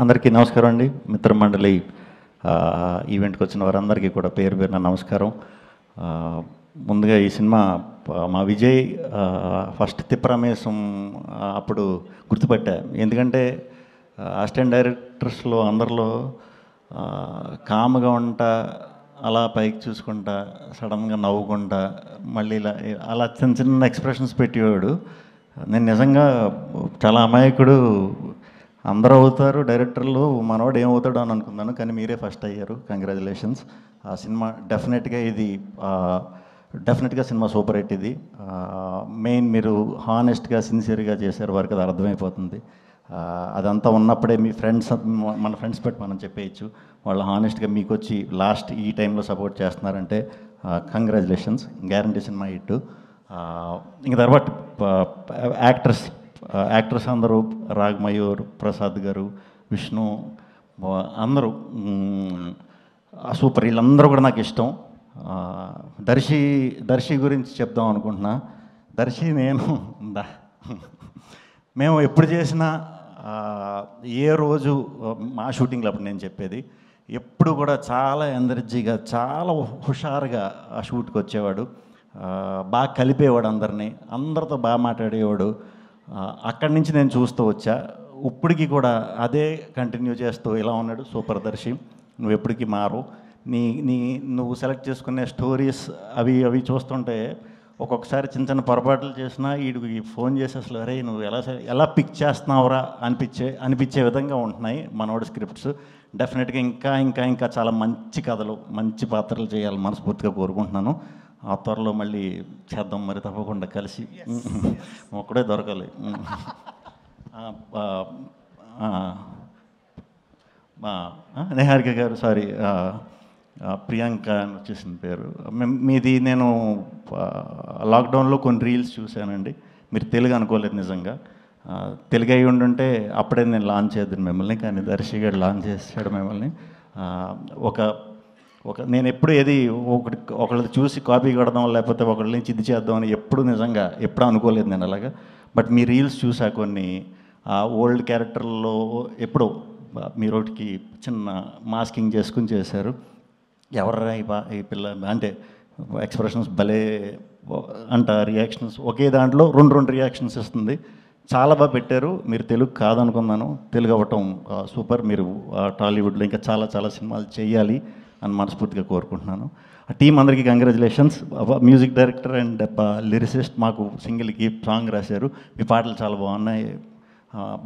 అందరికీ నమస్కారం అండి. మిత్రమండలి ఈవెంట్కి వచ్చిన వారందరికీ కూడా పేరు పేరున నమస్కారం. ముందుగా ఈ సినిమా మా విజయ్ ఫస్ట్ తిప్పరమేశం అప్పుడు గుర్తుపట్టా. ఎందుకంటే అసిస్టెంట్ డైరెక్టర్స్లో అందరిలో కామ్గా ఉంటా, అలా పైకి చూసుకుంటా, సడన్గా నవ్వుకుంటా, మళ్ళీ ఇలా అలా చిన్న చిన్న ఎక్స్ప్రెషన్స్ పెట్టేవాడు. నేను నిజంగా చాలా అమాయకుడు, అందరూ అవుతారు డైరెక్టర్లు, మనవాడు ఏమవుతాడు అని అనుకున్నాను, కానీ మీరే ఫస్ట్ అయ్యారు. కంగ్రాచులేషన్స్. ఆ సినిమా డెఫినెట్గా సినిమా సూపర్ హిట్. ఇది మెయిన్ మీరు హానెస్ట్గా సిన్సియర్గా చేశారు, వరకు అది అర్థమైపోతుంది. అదంతా ఉన్నప్పుడే మీ ఫ్రెండ్స్, మన ఫ్రెండ్స్ పెట్టి మనం చెప్పేయచ్చు, వాళ్ళు హానెస్ట్గా మీకు వచ్చి లాస్ట్ ఈ టైంలో సపోర్ట్ చేస్తున్నారంటే కంగ్రాచులేషన్స్. Guarantee cinema hit. ఇంక తర్వాత యాక్టర్స్ అందరూ రాగ్మయూర్, ప్రసాద్ గారు, విష్ణు, అందరూ సూపర్. వీళ్ళందరూ కూడా నాకు ఇష్టం. దర్శి గురించి చెప్దాం అనుకుంటున్నా. దర్శి మేము ఎప్పుడు చేసినా ఏ రోజు మా షూటింగ్లో అప్పుడు నేను చెప్పేది, ఎప్పుడు కూడా చాలా ఎనర్జీగా, చాలా హుషారుగా ఆ షూట్కి వచ్చేవాడు. బాగా కలిపేవాడు అందరితో బాగా మాట్లాడేవాడు. అక్కడి నుంచి నేను చూస్తూ వచ్చా. ఇప్పటికీ కూడా అదే కంటిన్యూ చేస్తూ ఇలా ఉన్నాడు. సూపర్ దర్శి, నువ్వు ఎప్పటికీ మారు. నువ్వు సెలెక్ట్ చేసుకునే స్టోరీస్ అవి చూస్తుంటే ఒక్కొక్కసారి చిన్న చిన్న పొరపాట్లు చేసినా వీడికి ఫోన్ చేసి అసలు అరే నువ్వు ఎలా పిక్ చేస్తున్నావురా అనిపించే విధంగా ఉంటున్నాయి మనోడి స్క్రిప్ట్స్. డెఫినెట్గా ఇంకా చాలా మంచి కథలు, మంచి పాత్రలు చేయాలని మనస్ఫూర్తిగా కోరుకుంటున్నాను. ఆ త్వరలో మళ్ళీ చేద్దాం మరి, తప్పకుండా కలిసి. ఒక్కడే దొరకాలి. నిహారిక గారు, సారీ ప్రియాంక అని వచ్చేసిన పేరు మీది. నేను లాక్డౌన్లో కొన్ని రీల్స్ చూశానండి. మీరు తెలుగు అనుకోలేదు నిజంగా. తెలుగు అయి ఉండుంటే అప్పుడే నేను లాంచ్ చేద్దాను మిమ్మల్ని, కానీ దర్శి గారు లాంచ్ చేసాడు మిమ్మల్ని. నేను ఎప్పుడు ఒకళ్ళది చూసి కాపీ కొడదాం, లేకపోతే ఒకళ్ళ నుంచి ఇది చేద్దామని ఎప్పుడు అనుకోలేదు నేను అలాగా. బట్ మీ రీల్స్ చూసా కొన్ని ఓల్డ్ క్యారెక్టర్లో ఎప్పుడో మీరోటికి చిన్న మాస్కింగ్ చేసుకుని చేశారు. ఎవర్రా ఈ పిల్ల అంటే ఎక్స్ప్రెషన్స్ భలే అంట, రియాక్షన్స్ ఒకే దాంట్లో రెండు రియాక్షన్స్ ఇస్తుంది. చాలా బాగా పెట్టారు. మీరు తెలుగు కాదనుకున్నాను, తెలుగు అవ్వటం సూపర్. మీరు టాలీవుడ్లో ఇంకా చాలా సినిమాలు చేయాలి అని మనస్ఫూర్తిగా కోరుకుంటున్నాను. ఆ టీం అందరికీ congratulations. Music director and lyricist మాకు సింగిల్కి సాంగ్ రాశారు. మీ పాటలు చాలా బాగున్నాయి.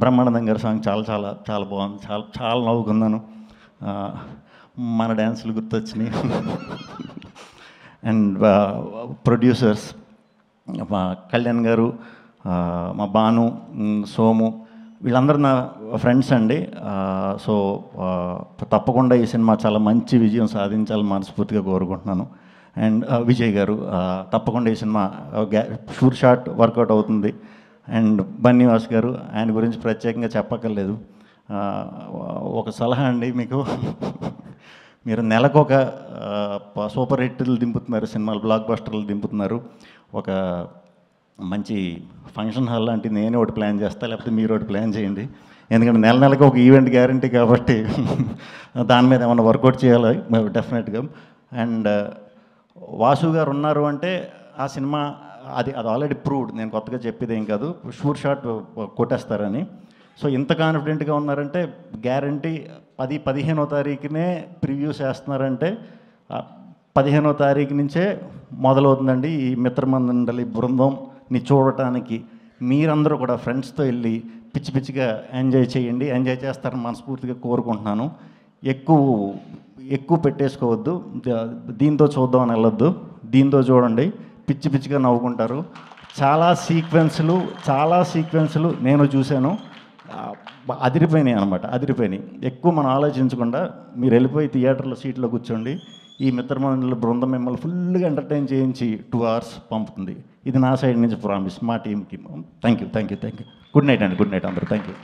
బ్రహ్మానందం గారి సాంగ్ చాలా బాగుంది. చాలా నవ్వుకున్నాను. మన డ్యాన్సులు గుర్తొచ్చినాయి. అండ్ ప్రొడ్యూసర్స్ మా కళ్యాణ్ గారు, మా భాను, సోము, వీళ్ళందరూ నా ఫ్రెండ్స్ అండి. సో తప్పకుండా ఈ సినిమా చాలా మంచి విజయం సాధించాలని మనస్ఫూర్తిగా కోరుకుంటున్నాను. అండ్ విజయ్ గారు, తప్పకుండా ఈ సినిమా షూర్ షాట్ వర్కౌట్ అవుతుంది. అండ్ బన్నీవాస్ గారు, ఆయన గురించి ప్రత్యేకంగా చెప్పక్కర్లేదు. ఒక సలహా అండి మీకు, మీరు నెలకొక సూపర్ హిట్లు దింపుతున్నారు, సినిమాలు బ్లాక్ బస్టర్లు దింపుతున్నారు. ఒక మంచి ఫంక్షన్ హాల్ లాంటి నేనే ఒకటి ప్లాన్ చేస్తా, లేకపోతే మీరు ఒకటి ప్లాన్ చేయండి. ఎందుకంటే నెలకి ఒక ఈవెంట్ గ్యారంటీ కాబట్టి దాని మీద ఏమైనా వర్కౌట్ చేయాలి డెఫినెట్గా. అండ్ వాసు గారు ఉన్నారు అంటే ఆ సినిమా అది ఆల్రెడీ ప్రూవ్డ్. నేను కొత్తగా చెప్పేది ఏం కాదు, షూర్ షాట్ కొట్టేస్తారని. సో ఇంత కాన్ఫిడెంట్గా ఉన్నారంటే గ్యారంటీ 15వ తారీఖునే ప్రివ్యూస్ వేస్తున్నారంటే 15వ తారీఖు నుంచే మొదలవుతుందండి ఈ మిత్రమండలి బృందంని చూడటానికి. మీరందరూ కూడా ఫ్రెండ్స్తో వెళ్ళి పిచ్చిగా ఎంజాయ్ చేయండి. ఎంజాయ్ చేస్తారని మనస్ఫూర్తిగా కోరుకుంటున్నాను. ఎక్కువ పెట్టేసుకోవద్దు. దీంతో చూద్దామని వెళ్ళొద్దు, దీంతో చూడండి, పిచ్చిగా నవ్వుకుంటారు. చాలా సీక్వెన్సులు నేను చూశాను, అదిరిపోయినాయి అనమాట. ఎక్కువ మనం ఆలోచించకుండా మీరు వెళ్ళిపోయి థియేటర్లో సీట్లో కూర్చోండి. ఈ మిత్రమండలి బృందం మిమ్మల్ని ఫుల్గా ఎంటర్టైన్ చేయించి 2 hours పంపుతుంది. ఇది నా సైడ్ నుంచి ప్రామిస్ మా టీంకి. Thank you. గుడ్ నైట్ అండి. గుడ్ నైట్ అందరూ. Thank you.